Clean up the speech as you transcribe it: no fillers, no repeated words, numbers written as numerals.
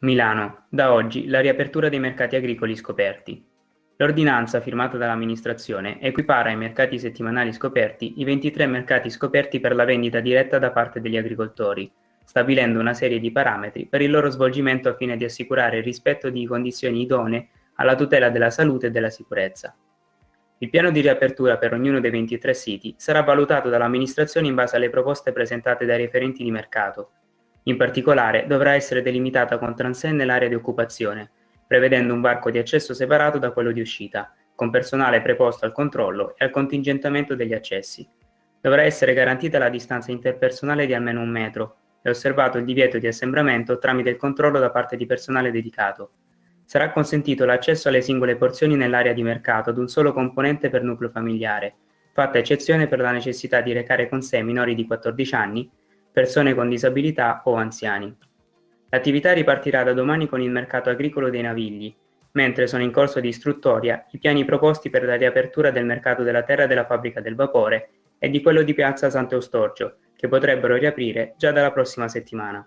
Milano. Da oggi la riapertura dei mercati agricoli scoperti. L'ordinanza firmata dall'amministrazione equipara ai mercati settimanali scoperti i 23 mercati scoperti per la vendita diretta da parte degli agricoltori, stabilendo una serie di parametri per il loro svolgimento al fine di assicurare il rispetto di condizioni idonee alla tutela della salute e della sicurezza. Il piano di riapertura per ognuno dei 23 siti sarà valutato dall'amministrazione in base alle proposte presentate dai referenti di mercato. In particolare, dovrà essere delimitata con transenne l'area di occupazione, prevedendo un varco di accesso separato da quello di uscita, con personale preposto al controllo e al contingentamento degli accessi. Dovrà essere garantita la distanza interpersonale di almeno 1 metro e osservato il divieto di assembramento tramite il controllo da parte di personale dedicato. Sarà consentito l'accesso alle singole porzioni nell'area di mercato ad un solo componente per nucleo familiare, fatta eccezione per la necessità di recare con sé minori di 14 anni, persone con disabilità o anziani. L'attività ripartirà da domani con il mercato agricolo dei Navigli, mentre sono in corso di istruttoria i piani proposti per la riapertura del mercato della terra della fabbrica del vapore e di quello di piazza Sant'Eustorgio, che potrebbero riaprire già dalla prossima settimana.